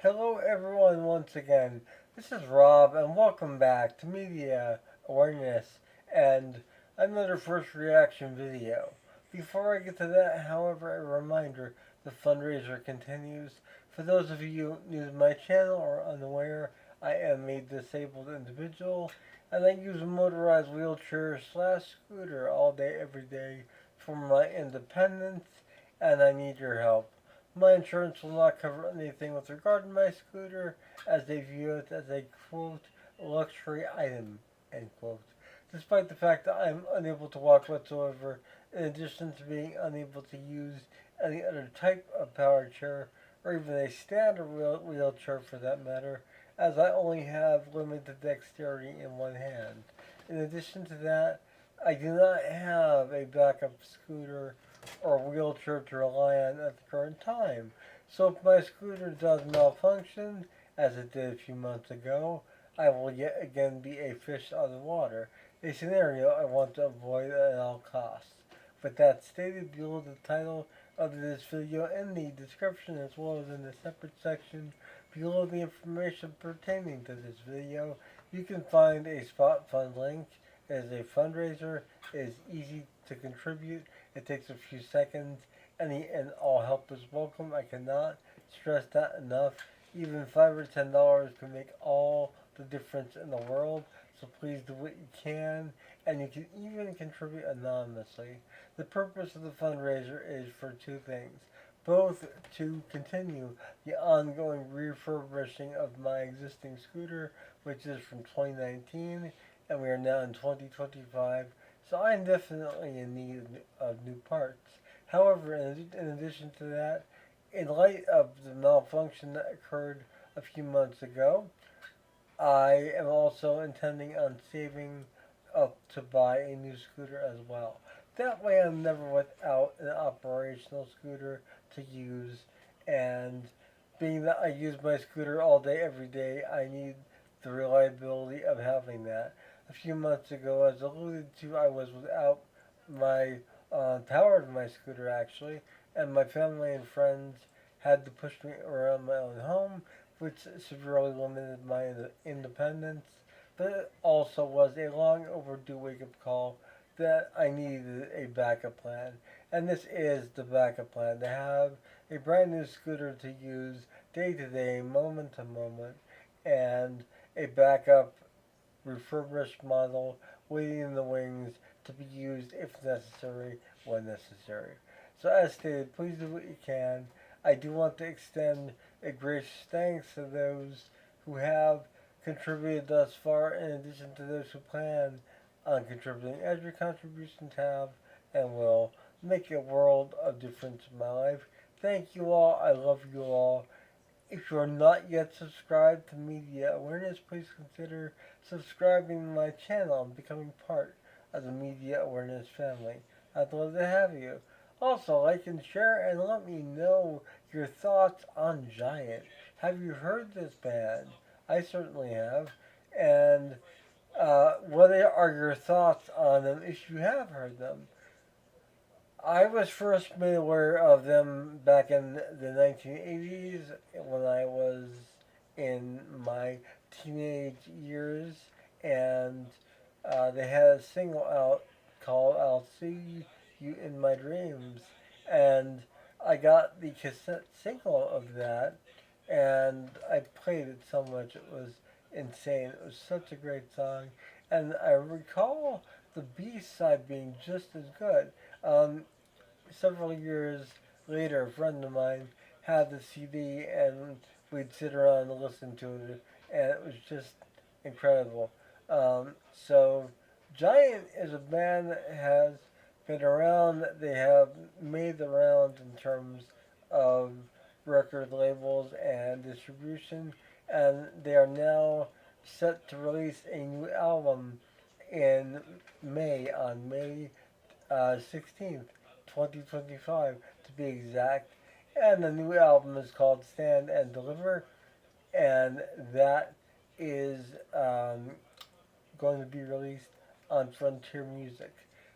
Hello, everyone, once again. This is Rob, and welcome back to Media Awareness and another first reaction video. Before I get to that, however, a reminder the fundraiser continues. For those of you new to my channel or unaware, I am a disabled individual and I use a motorized wheelchair slash scooter all day, every day for my independence, and I need your help. My insurance will not cover anything with regard to my scooter, as they view it as a quote luxury item end quote. Despite the fact that I'm unable to walk whatsoever, in addition to being unable to use any other type of power chair or even a standard wheelchair for that matter, as I only have limited dexterity in one hand. In addition to that, I do not have a backup scooter or wheelchair to rely on at the current time. So if my scooter does malfunction, as it did a few months ago, I will yet again be a fish out of water, a scenario I want to avoid at all costs. With that stated, below the title of this video in the description as well as in the separate section below the information pertaining to this video, you can find a spot fund link. It is a fundraiser. It is easy to contribute. It takes a few seconds. Any and all help is welcome. I cannot stress that enough. Even $5 or $10 can make all the difference in the world. So please do what you can, and you can even contribute anonymously. The purpose of the fundraiser is for two things: both to continue the ongoing refurbishing of my existing scooter, which is from 2019, and we are now in 2025, so I am definitely in need of new parts. However, in addition to that, in light of the malfunction that occurred a few months ago, I am also intending on saving up to buy a new scooter as well. That way, I'm never without an operational scooter to use, and being that I use my scooter all day, every day, I need the reliability of having that. A few months ago, as alluded to, I was without my power to my scooter actually, and my family and friends had to push me around my own home, which severely limited my independence. But it also was a long overdue wake up call that I needed a backup plan. And this is the backup plan: to have a brand new scooter to use day to day, moment to moment, and a backup refurbished model waiting in the wings to be used if necessary when necessary. So, as stated, please do what you can. I do want to extend a gracious thanks to those who have contributed thus far, in addition to those who plan on contributing, as your contributions have and will make a world of difference in my life. Thank you all. I love you all. If you are not yet subscribed to Media Awareness, please consider subscribing to my channel and becoming part of the Media Awareness family. I'd love to have you. Also, like and share and let me know your thoughts on Giant. Have you heard this band? I certainly have. And what are your thoughts on them if you have heard them? I was first made aware of them back in the 1980s when I was in my teenage years, and they had a single out called "I'll See You in My Dreams," and I got the cassette single of that, and I played it so much it was insane. It was such a great song, and I recall the B side being just as good. Several years later, a friend of mine had the CD, and we'd sit around and listen to it, and it was just incredible. So, Giant is a band that has been around. They have made the rounds in terms of record labels and distribution, and they are now set to release a new album in May, on May 16th, 2025 to be exact. And the new album is called Stand and Deliver, and that is going to be released on Frontier Music.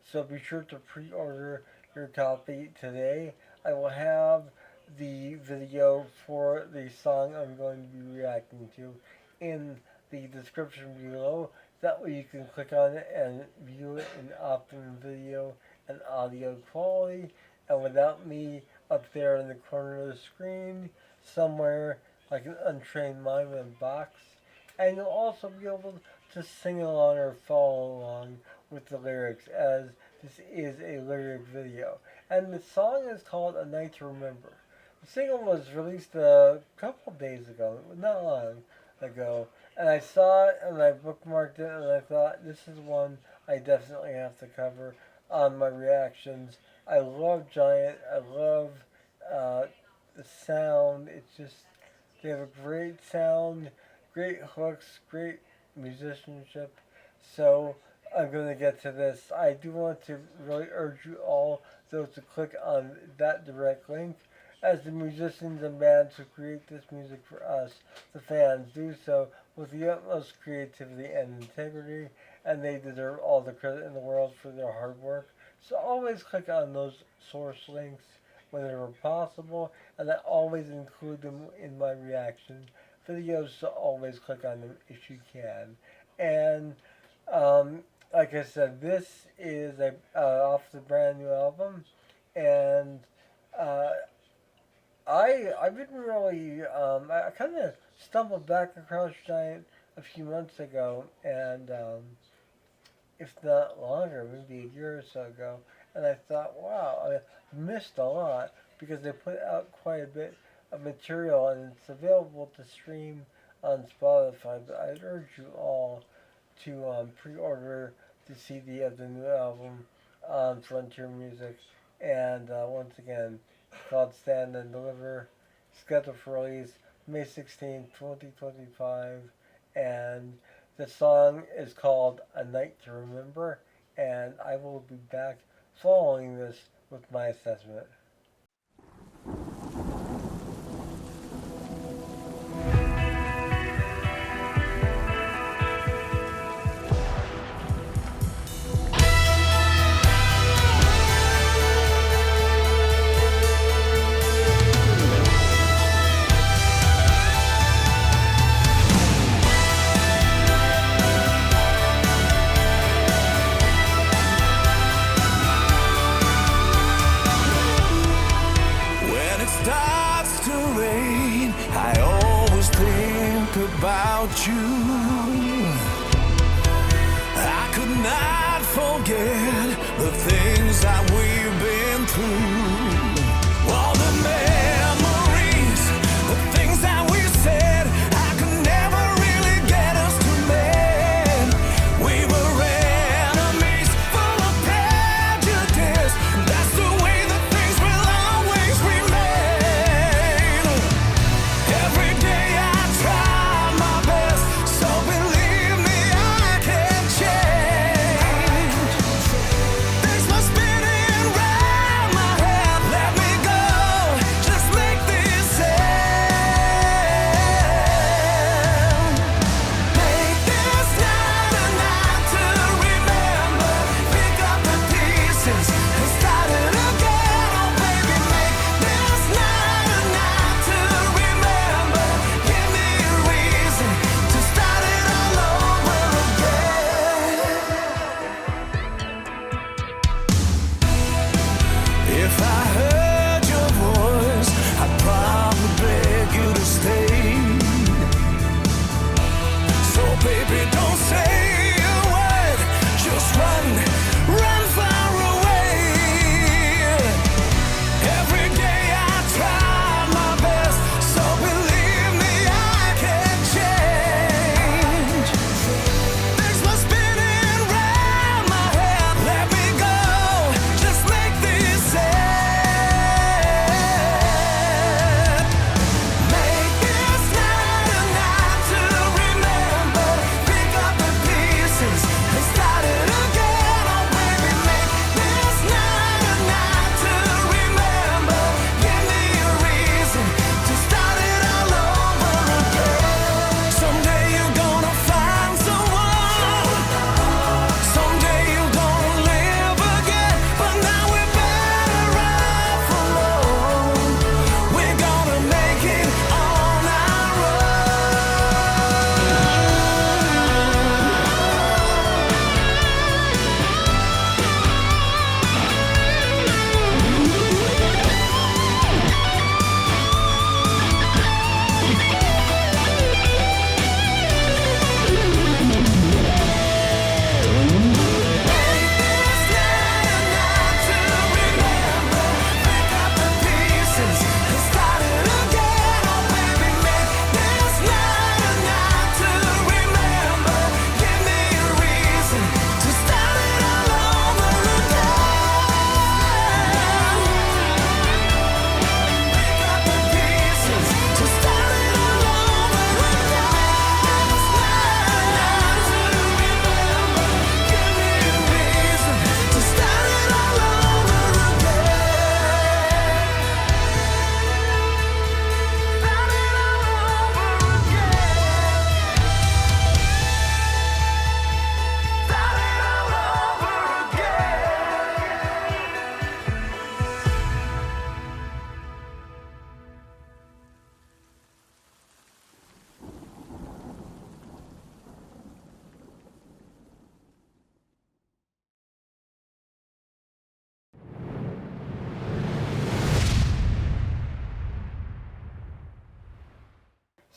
So be sure to pre order your copy today. I will have the video for the song I'm going to be reacting to in the description below. That way you can click on it and view it in optimum video and audio quality, and without me up there in the corner of the screen somewhere like an untrained mind in a box. And you'll also be able to sing along or follow along with the lyrics, as this is a lyric video. And the song is called A Night to Remember. The single was released a couple days ago, not long ago, and I saw it and I bookmarked it, and I thought this is one I definitely have to cover on my reactions. I love Giant. I love the sound. It's just, they have a great sound, great hooks, great musicianship. So I'm going to get to this. I do want to really urge you all, though, to click on that direct link, as the musicians and bands who create this music for us, the fans, do so with the utmost creativity and integrity, and they deserve all the credit in the world for their hard work. So always click on those source links whenever possible, and I always include them in my reaction videos, so always click on them if you can. And like I said, this is off the brand new album, and I didn't really I kind of stumbled back across Giant a few months ago, and if not longer, maybe a year or so ago, and I thought, wow, I missed a lot, because they put out quite a bit of material, and it's available to stream on Spotify. But I'd urge you all to pre-order the CD of the new album on Frontier Music. And once again, it's called Stand and Deliver, scheduled for release May 16, 2025, and the song is called A Night to Remember, and I will be back following this with my assessment. About you, I could not forget the things that we've been through. All the memories, the things that we said, I could never really get us to mend. We were enemies, full of prejudice. That's the way that things will always remain. Every day I try. Things were spinning round my head.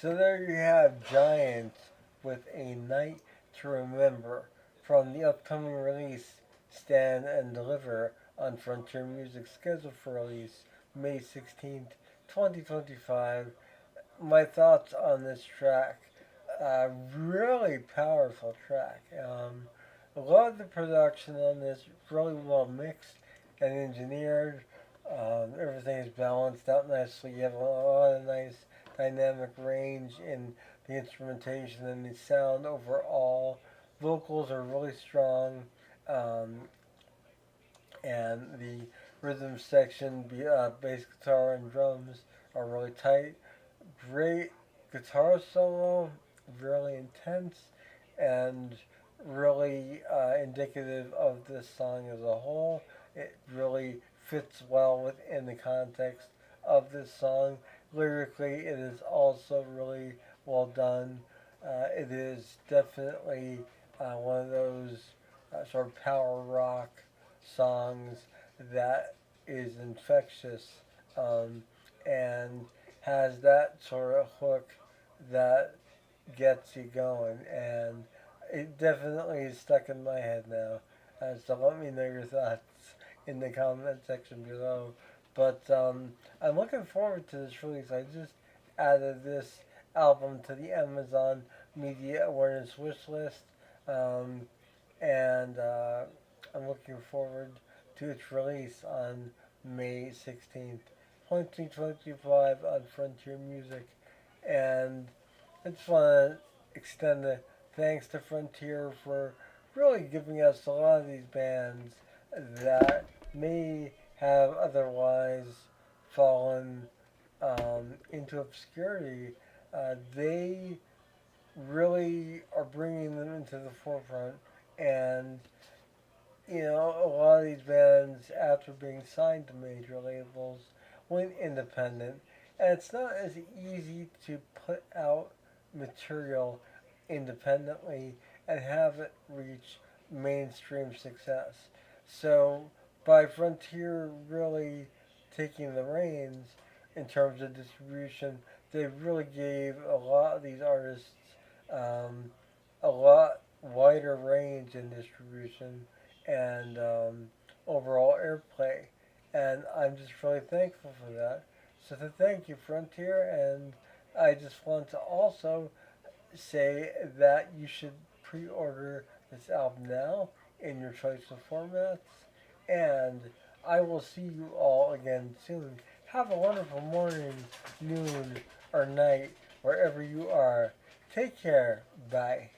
So there you have Giants with A Night to Remember from the upcoming release Stand and Deliver on Frontier Music, scheduled for release May 16th, 2025. My thoughts on this track. Really powerful track. A lot of the production on this really well mixed and engineered. Everything is balanced out nicely. You have a lot of nice dynamic range in the instrumentation and the sound overall. Vocals are really strong, um, and the rhythm section, bass guitar and drums, are really tight. Great guitar solo, really intense, and really indicative of this song as a whole. It really fits well within the context of this song. Lyrically, it is also really well done. It is definitely one of those sort of power rock songs that is infectious, um, and has that sort of hook that gets you going. And it definitely is stuck in my head now. So let me know your thoughts in the comment section below. But I'm looking forward to this release. I just added this album to the Amazon Media Awareness wish list, um, and I'm looking forward to its release on May 16th, 2025 on Frontier Music. And I just want to extend a thanks to Frontier for really giving us a lot of these bands that may have otherwise fallen into obscurity. They really are bringing them into the forefront, and a lot of these bands, after being signed to major labels, went independent, and it's not as easy to put out material independently and have it reach mainstream success. So, by Frontier really taking the reins in terms of distribution, they really gave a lot of these artists um, a lot wider range in distribution and overall airplay. And I'm just really thankful for that. So to thank you, Frontier, and I just want to also say that you should pre-order this album now in your choice of formats. And I will see you all again soon. Have a wonderful morning, noon, or night, wherever you are. Take care. Bye.